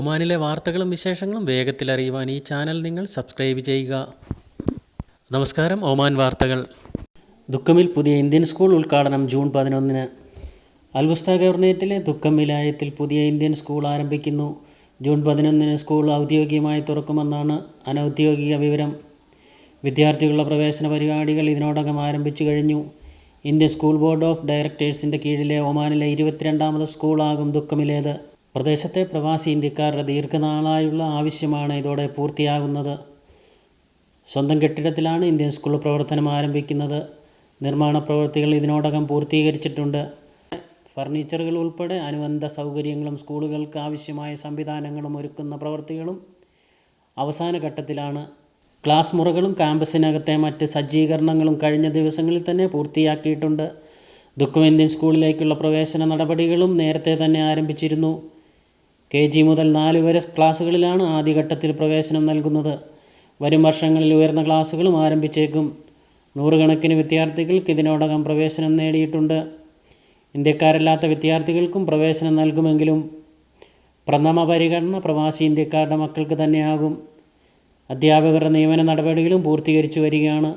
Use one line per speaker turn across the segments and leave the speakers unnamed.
ഒമാനിലെ വാർത്തകളും വിശേഷങ്ങളും വേഗത്തിൽ അറിയുവാൻ ഈ ചാനൽ നിങ്ങൾ സബ്സ്ക്രൈബ് ചെയ്യുക. നമസ്കാരം. ഒമാൻ വാർത്തകൾ. ദുഃഖമിൽ പുതിയ ഇന്ത്യൻ സ്കൂൾ ഉദ്ഘാടനം ജൂൺ 11. അൽവുസ്ത ഗവർണറേറ്റിലെ ദുഃഖം വിലായത്തിൽ പുതിയ ഇന്ത്യൻ സ്കൂൾ ആരംഭിക്കുന്നു. ജൂൺ 11 സ്കൂൾ ഔദ്യോഗികമായി തുറക്കുമെന്നാണ് അനൗദ്യോഗിക വിവരം. വിദ്യാർത്ഥികളുടെ പ്രവേശന പരിപാടികൾ ഇതിനോടകം ആരംഭിച്ചു കഴിഞ്ഞു. ഇന്ത്യൻ സ്കൂൾ ബോർഡ് ഓഫ് ഡയറക്ടേഴ്സിൻ്റെ കീഴിലെ ഒമാനിലെ 22ാമത് സ്കൂളാകും ദുഃഖമിലേത്. പ്രദേശത്തെ പ്രവാസി ഇന്ത്യക്കാരുടെ ദീർഘനാളായുള്ള ആവശ്യമാണ് ഇതോടെ പൂർത്തിയാകുന്നത്. സ്വന്തം കെട്ടിടത്തിലാണ് ഇന്ത്യൻ സ്കൂൾ പ്രവർത്തനം ആരംഭിക്കുന്നത്. നിർമ്മാണ പ്രവൃത്തികൾ ഇതിനോടകം പൂർത്തീകരിച്ചിട്ടുണ്ട്. ഫർണിച്ചറുകൾ ഉൾപ്പെടെ അനുബന്ധ സൗകര്യങ്ങളും സ്കൂളുകൾക്ക് ആവശ്യമായ സംവിധാനങ്ങളും ഒരുക്കുന്ന പ്രവൃത്തികളും അവസാന ഘട്ടത്തിലാണ്. ക്ലാസ് മുറികളും ക്യാമ്പസിനകത്തെ മറ്റ് സജ്ജീകരണങ്ങളും കഴിഞ്ഞ ദിവസങ്ങളിൽ തന്നെ പൂർത്തിയാക്കിയിട്ടുണ്ട്. ദുഃഖം ഇന്ത്യൻ സ്കൂളിലേക്കുള്ള പ്രവേശന നടപടികളും നേരത്തെ തന്നെ ആരംഭിച്ചിരുന്നു. KG മുതൽ 4 വരെ ക്ലാസ്സുകളിലാണ് ആദ്യഘട്ടത്തിൽ പ്രവേശനം നൽകുന്നത്. വരും വർഷങ്ങളിൽ ഉയർന്ന ക്ലാസ്സുകളും ആരംഭിച്ചേക്കും. നൂറുകണക്കിന് വിദ്യാർത്ഥികൾക്ക് ഇതിനോടകം പ്രവേശനം നേടിയിട്ടുണ്ട്. ഇന്ത്യക്കാരല്ലാത്ത വിദ്യാർത്ഥികൾക്കും പ്രവേശനം നൽകുമെങ്കിലും പ്രഥമ പരിഗണന പ്രവാസി ഇന്ത്യക്കാരുടെ മക്കൾക്ക് തന്നെയാകും. അധ്യാപകരുടെ നിയമന നടപടികളും പൂർത്തീകരിച്ചു വരികയാണ്.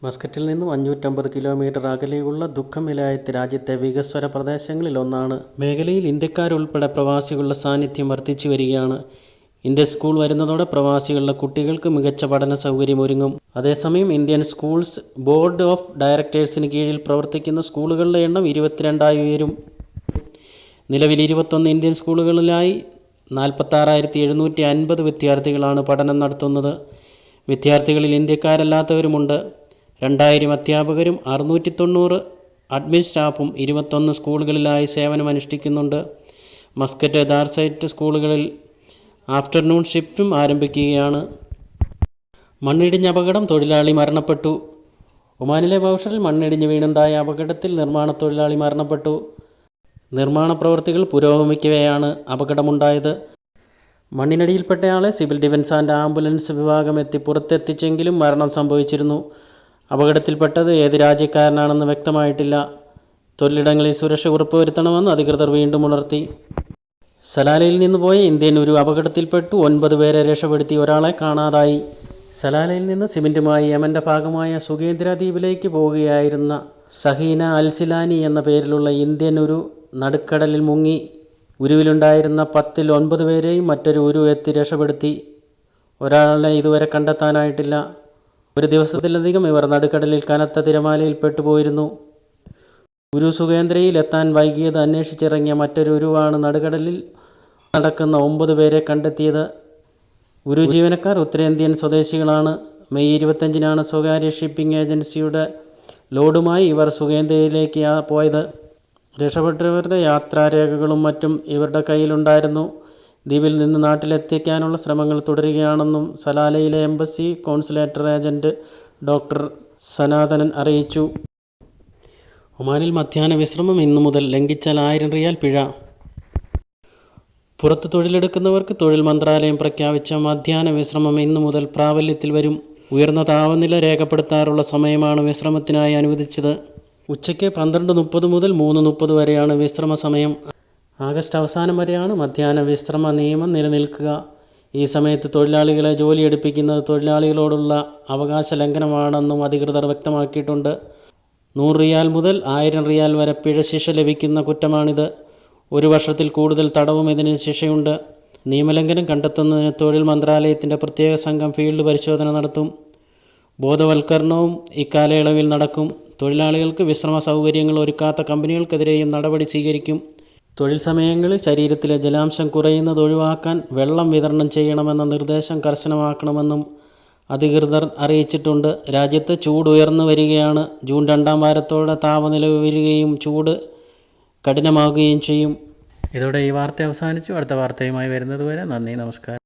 മസ്കറ്റിൽ നിന്നും 550 കിലോമീറ്റർ അകലെയുള്ള ദുഃഖം വിലായത്ത് രാജ്യത്തെ വികസ്വര പ്രദേശങ്ങളിൽ ഒന്നാണ്. മേഖലയിൽ ഇന്ത്യക്കാരുൾപ്പെടെ പ്രവാസികളുടെ സാന്നിധ്യം വർദ്ധിച്ചു വരികയാണ്. ഇന്ത്യൻ സ്കൂൾ വരുന്നതോടെ പ്രവാസികളുടെ കുട്ടികൾക്ക് മികച്ച പഠന സൗകര്യം ഒരുങ്ങും. അതേസമയം ഇന്ത്യൻ സ്കൂൾസ് ബോർഡ് ഓഫ് ഡയറക്ടേഴ്സിന് കീഴിൽ പ്രവർത്തിക്കുന്ന സ്കൂളുകളുടെ എണ്ണം 22ആയി ഉയരും. നിലവിൽ 21 ഇന്ത്യൻ സ്കൂളുകളിലായി 46,750 വിദ്യാർത്ഥികളാണ് പഠനം നടത്തുന്നത്. വിദ്യാർത്ഥികളിൽ ഇന്ത്യക്കാരല്ലാത്തവരുമുണ്ട്. 2000 അധ്യാപകരും 690 അഡ്മിൻ സ്റ്റാഫും 21 സ്കൂളുകളിലായി സേവനമനുഷ്ഠിക്കുന്നുണ്ട്. മസ്കറ്റ്, ദാർസൈറ്റ് സ്കൂളുകളിൽ ആഫ്റ്റർനൂൺ ഷിഫ്റ്റും ആരംഭിക്കുകയാണ്. മണ്ണിടിഞ്ഞ അപകടം, തൊഴിലാളി മരണപ്പെട്ടു. ഒമാനിലെ ബൗഷറിൽ മണ്ണിടിഞ്ഞ് വീണുണ്ടായ അപകടത്തിൽ നിർമ്മാണ തൊഴിലാളി മരണപ്പെട്ടു. നിർമ്മാണ പ്രവൃത്തികൾ പുരോഗമിക്കവെയാണ് അപകടമുണ്ടായത്. മണ്ണിനടിയിൽപ്പെട്ടയാളെ സിവിൽ ഡിഫൻസ് ആൻഡ് ആംബുലൻസ് വിഭാഗം എത്തി പുറത്തെത്തിച്ചെങ്കിലും മരണം സംഭവിച്ചിരുന്നു. അപകടത്തിൽപ്പെട്ടത് ഏത് രാജ്യക്കാരനാണെന്ന് വ്യക്തമായിട്ടില്ല. തൊഴിലിടങ്ങളിൽ സുരക്ഷ ഉറപ്പുവരുത്തണമെന്ന് അധികൃതർ വീണ്ടും ഉണർത്തി. സലാലയിൽ നിന്ന് പോയ ഇന്ത്യൻ ഒരു അപകടത്തിൽപ്പെട്ടു. 9 പേരെ രക്ഷപ്പെടുത്തി. ഒരാളെ കാണാതായി. സലാലയിൽ നിന്ന് സിമൻറ്റുമായി യമൻ്റെ ഭാഗമായ സുകേന്ദ്ര ദ്വീപിലേക്ക് പോവുകയായിരുന്ന സഹീന അൽസിലാനി എന്ന പേരിലുള്ള ഇന്ത്യൻ ഒരു നടുക്കടലിൽ മുങ്ങി. ഉരുവിലുണ്ടായിരുന്ന 10ൽ 9 പേരെയും മറ്റൊരു ഉരു എത്തി രക്ഷപ്പെടുത്തി. ഒരാളെ ഇതുവരെ കണ്ടെത്താനായിട്ടില്ല. ഒരു ദിവസത്തിലധികം ഇവർ നടുക്കടലിൽ കനത്ത തിരമാലയിൽ പെട്ടുപോയിരുന്നു. ഉരു സുകേന്ദ്രയിൽ എത്താൻ വൈകിയത് അന്വേഷിച്ചിറങ്ങിയ മറ്റൊരു ഉരുവാണ് നടുക്കടലിൽ നടക്കുന്ന 9 പേരെ കണ്ടെത്തിയത്. ഉരു ജീവനക്കാർ ഉത്തരേന്ത്യൻ സ്വദേശികളാണ്. മെയ് 25-നാണ് സ്വകാര്യ ഷിപ്പിംഗ് ഏജൻസിയുടെ ലോഡുമായി ഇവർ സുകേന്ദ്രയിലേക്ക് പോയത്. രക്ഷപ്പെട്ടവരുടെ യാത്രാരേഖകളും മറ്റും ഇവരുടെ കയ്യിലുണ്ടായിരുന്നു. ദ്വീപിൽ നിന്ന് നാട്ടിലെത്തിക്കാനുള്ള ശ്രമങ്ങൾ തുടരുകയാണെന്നും സലാലയിലെ എംബസി കോൺസുലേറ്റർ ഏജൻറ്റ് ഡോക്ടർ സനാതനൻ അറിയിച്ചു. ഒമാനിൽ മധ്യാഹ്ന വിശ്രമം ഇന്നു മുതൽ. ലംഘിച്ചാൽ 1000 റിയാൽ പിഴ. പുറത്ത് തൊഴിലെടുക്കുന്നവർക്ക് തൊഴിൽ മന്ത്രാലയം പ്രഖ്യാപിച്ച മധ്യാഹ്ന വിശ്രമം ഇന്നു മുതൽ പ്രാബല്യത്തിൽ വരും. ഉയർന്ന താപനില രേഖപ്പെടുത്താറുള്ള സമയമാണ് വിശ്രമത്തിനായി അനുവദിച്ചത്. ഉച്ചയ്ക്ക് 12:30 മുതൽ 3:30 വരെയാണ് വിശ്രമ സമയം. ആഗസ്റ്റ് അവസാനം വരെയാണ് മധ്യാഹ്ന വിശ്രമ നിയമം നിലനിൽക്കുക. ഈ സമയത്ത് തൊഴിലാളികളെ ജോലിയെടുപ്പിക്കുന്നത് തൊഴിലാളികളോടുള്ള അവകാശ ലംഘനമാണെന്നും അധികൃതർ വ്യക്തമാക്കിയിട്ടുണ്ട്. 100 റിയാൽ മുതൽ 1000 റിയാൽ വരെ പിഴ ശിക്ഷ ലഭിക്കുന്ന കുറ്റമാണിത്. 1 വർഷത്തിൽ കൂടുതൽ തടവും ഇതിന് ശിക്ഷയുണ്ട്. നിയമലംഘനം കണ്ടെത്തുന്നതിന് തൊഴിൽ മന്ത്രാലയത്തിൻ്റെ പ്രത്യേക സംഘം ഫീൽഡ് പരിശോധന നടത്തും. ബോധവൽക്കരണവും ഇക്കാലയളവിൽ നടക്കും. തൊഴിലാളികൾക്ക് വിശ്രമ സൗകര്യങ്ങൾ ഒരുക്കാത്ത കമ്പനികൾക്കെതിരെയും നടപടി സ്വീകരിക്കും. തൊഴിൽ സമയങ്ങളിൽ ശരീരത്തിലെ ജലാംശം കുറയുന്നത് ഒഴിവാക്കാൻ വെള്ളം വിതരണം ചെയ്യണമെന്ന നിർദ്ദേശം കർശനമാക്കണമെന്നും അധികൃതർ അറിയിച്ചിട്ടുണ്ട്. രാജ്യത്ത് ചൂട് ഉയർന്നു വരികയാണ്. ജൂൺ 2ാം വാരത്തോടെ താപനില ഉയരുകയും ചൂട് കഠിനമാവുകയും ചെയ്യും. ഇതോടെ ഈ വാർത്ത അവസാനിച്ചു. അടുത്ത വാർത്തയുമായി വരുന്നതുവരെ നന്ദി, നമസ്കാരം.